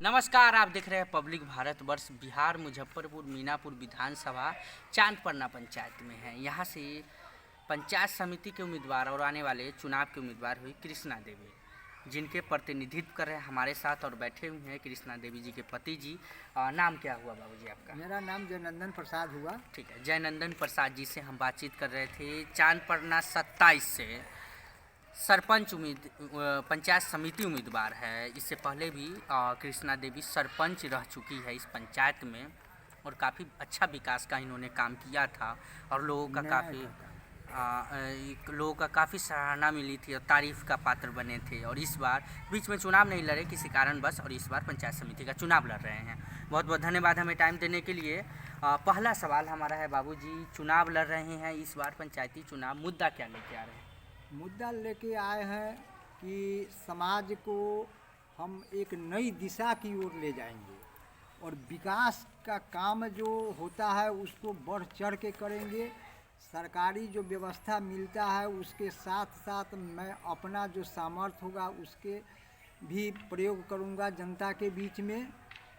नमस्कार, आप देख रहे हैं पब्लिक भारत वर्ष। बिहार मुजफ्फरपुर मीनापुर विधानसभा चांदपरना पंचायत में है। यहाँ से पंचायत समिति के उम्मीदवार और आने वाले चुनाव के उम्मीदवार हुई कृष्णा देवी, जिनके प्रतिनिधित्व कर रहे हैं हमारे साथ और बैठे हुए हैं कृष्णा देवी जी के पति जी। नाम क्या हुआ बाबूजी आपका? मेरा नाम जयनंदन प्रसाद हुआ। ठीक है, जयनंदन प्रसाद जी से हम बातचीत कर रहे थे। चांदपरना 27 से सरपंच पंचायत समिति उम्मीदवार है। इससे पहले भी कृष्णा देवी सरपंच रह चुकी है इस पंचायत में और काफ़ी अच्छा विकास का इन्होंने काम किया था और लोगों का काफ़ी सराहना मिली थी और तारीफ़ का पात्र बने थे। और इस बार बीच में चुनाव नहीं लड़े किसी कारणवश और इस बार पंचायत समिति का चुनाव लड़ रहे हैं। बहुत बहुत धन्यवाद हमें टाइम देने के लिए। पहला सवाल हमारा है, बाबूजी चुनाव लड़ रहे हैं इस बार पंचायती चुनाव, मुद्दा क्या लेके आ रहे हैं? मुद्दा लेके आए हैं कि समाज को हम एक नई दिशा की ओर ले जाएंगे और विकास का काम जो होता है उसको बढ़ चढ़ के करेंगे। सरकारी जो व्यवस्था मिलता है उसके साथ साथ मैं अपना जो सामर्थ्य होगा उसके भी प्रयोग करूंगा जनता के बीच में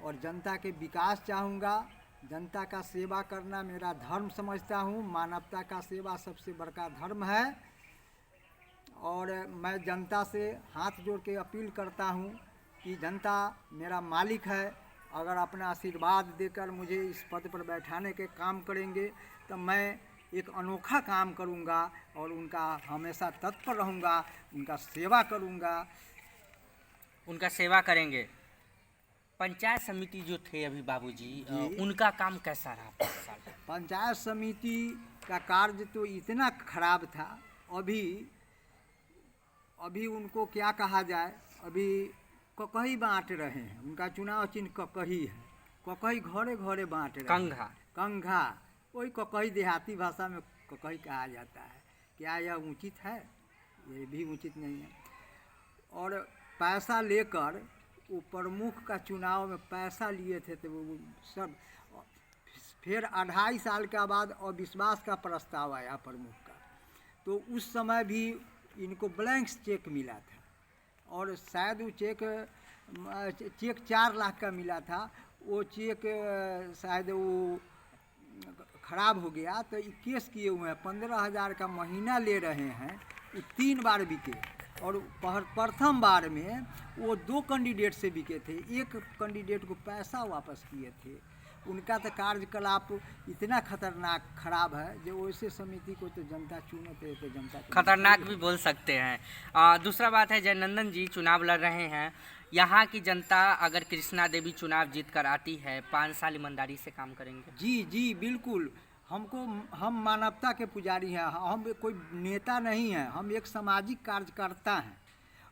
और जनता के विकास चाहूँगा। जनता का सेवा करना मेरा धर्म समझता हूँ। मानवता का सेवा सबसे बड़का धर्म है और मैं जनता से हाथ जोड़ के अपील करता हूँ कि जनता मेरा मालिक है। अगर अपना आशीर्वाद देकर मुझे इस पद पर बैठाने के काम करेंगे तो मैं एक अनोखा काम करूँगा और उनका हमेशा तत्पर रहूँगा, उनका सेवा करूँगा। उनका सेवा करेंगे। पंचायत समिति जो थे अभी बाबूजी, उनका काम कैसा रहा 5 साल? पंचायत समिति का कार्य तो इतना खराब था। अभी उनको क्या कहा जाए, अभी ककही बांट रहे हैं। उनका चुनाव चिन्ह ककही है। ककही घरे घरे बांट रहे हैं। कंघा वही ककही देहाती भाषा में ककही कहा जाता है। क्या यह उचित है? ये भी उचित नहीं है। और पैसा लेकर वो प्रमुख का चुनाव में पैसा लिए थे तो वो सब फिर 2.5 साल के बाद अविश्वास का प्रस्ताव आया प्रमुख का, तो उस समय भी इनको ब्लैंक चेक मिला था और शायद वो चेक 4 लाख का मिला था। वो चेक शायद वो ख़राब हो गया तो केस किए हुए हैं। 15,000 का महीना ले रहे हैं। वो 3 बार बिके और प्रथम बार में वो 2 कैंडिडेट से बिके थे। एक कैंडिडेट को पैसा वापस किए थे। उनका तो कार्यकलाप इतना खतरनाक खराब है जो वैसे समिति को तो जनता चुनते तो जनता खतरनाक भी बोल सकते हैं। दूसरा बात है, जयनंदन जी चुनाव लड़ रहे हैं। यहाँ की जनता अगर कृष्णा देवी चुनाव जीत कर आती है 5 साल ईमानदारी से काम करेंगे? जी बिल्कुल। हम मानवता के पुजारी हैं। हम कोई नेता नहीं हैं। हम एक सामाजिक कार्यकर्ता हैं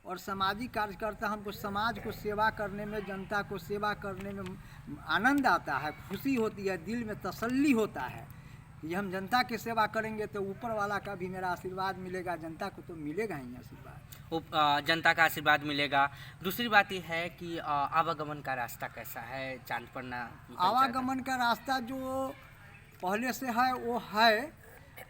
और सामाजिक कार्यकर्ता हमको समाज को सेवा करने में, जनता को सेवा करने में आनंद आता है, खुशी होती है, दिल में तसल्ली होता है कि हम जनता की सेवा करेंगे तो ऊपर वाला का भी मेरा आशीर्वाद मिलेगा। जनता को तो मिलेगा ही आशीर्वाद, जनता का आशीर्वाद मिलेगा। दूसरी बात यह है कि आवागमन का रास्ता कैसा है चांदपरना? आवागमन का रास्ता जो पहले से है वो है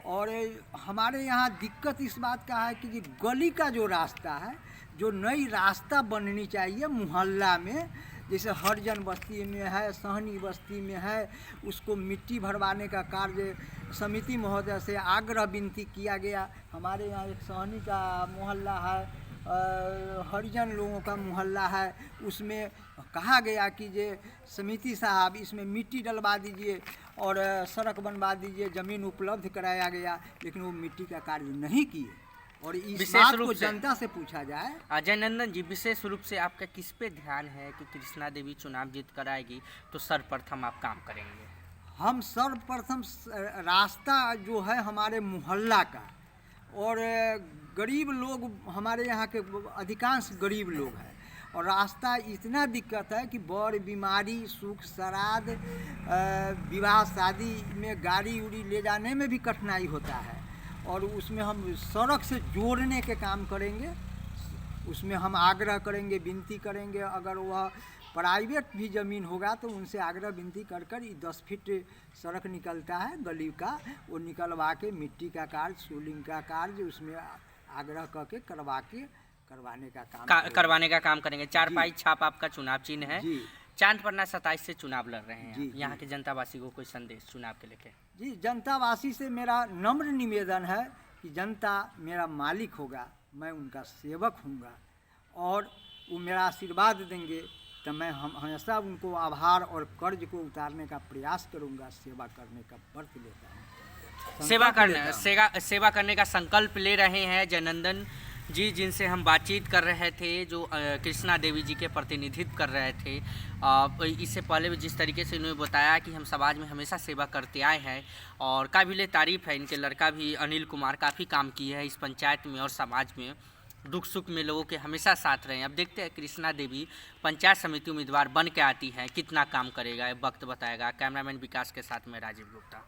और हमारे यहाँ दिक्कत इस बात का है कि गली का जो रास्ता है, जो नई रास्ता बननी चाहिए मोहल्ला में, जैसे हरिजन बस्ती में है, सहनी बस्ती में है, उसको मिट्टी भरवाने का कार्य समिति महोदय से आग्रह विनती किया गया। हमारे यहाँ एक सहनी का मोहल्ला है, हरिजन लोगों का मोहल्ला है, उसमें कहा गया कि ये समिति साहब इसमें मिट्टी डलवा दीजिए और सड़क बनवा दीजिए, ज़मीन उपलब्ध कराया गया, लेकिन वो मिट्टी का कार्य नहीं किए। और इस बात को जनता से पूछा जाए। जयनंदन जी, विशेष रूप से आपका किस पे ध्यान है कि कृष्णा देवी चुनाव जीत कर आएगी तो सर्वप्रथम आप काम करेंगे? हम सर्वप्रथम रास्ता जो है हमारे मोहल्ला का, और गरीब लोग हमारे यहाँ के अधिकांश गरीब लोग हैं और रास्ता इतना दिक्कत है कि बड़ बीमारी, सुख, श्राद्ध, विवाह शादी में गाड़ी उड़ी ले जाने में भी कठिनाई होता है और उसमें हम सड़क से जोड़ने के काम करेंगे। उसमें हम आग्रह करेंगे, विनती करेंगे। अगर वह प्राइवेट भी ज़मीन होगा तो उनसे आग्रह विनती कर 10 फीट सड़क निकलता है गली का, वो निकलवा के मिट्टी का कार्य, सोलिंग का कार्य उसमें आग्रह करके करवा के करवाने का काम करवाने का काम करेंगे। चारपाई छाप आपका चुनाव चिन्ह है। जी चांदपन्ना 27 से चुनाव लड़ रहे हैं। जी, यहाँ जी। के जनतावासी को कोई संदेश चुनाव के लेके? जी, जनतावासी से मेरा नम्र निवेदन है कि जनता मेरा मालिक होगा, मैं उनका सेवक हूँगा और वो मेरा आशीर्वाद देंगे तो मैं हमेशा उनको आभार और कर्ज को उतारने का प्रयास करूँगा। सेवा करने का व्रत लेता हूँ, सेवा करने का संकल्प ले रहे हैं जयनंदन जी, जिनसे हम बातचीत कर रहे थे, जो कृष्णा देवी जी के प्रतिनिधित्व कर रहे थे। इससे पहले भी जिस तरीके से इन्होंने बताया कि हम समाज में हमेशा सेवा करते आए हैं और काबिले तारीफ़ है। इनके लड़का भी अनिल कुमार काफ़ी काम किए हैं इस पंचायत में और समाज में, दुख सुख में लोगों के हमेशा साथ रहे हैं। अब देखते हैं कृष्णा देवी पंचायत समिति उम्मीदवार बन के आती हैं, कितना काम करेगा, वक्त बताएगा। कैमरामैन विकास के साथ में राजीव गुप्ता।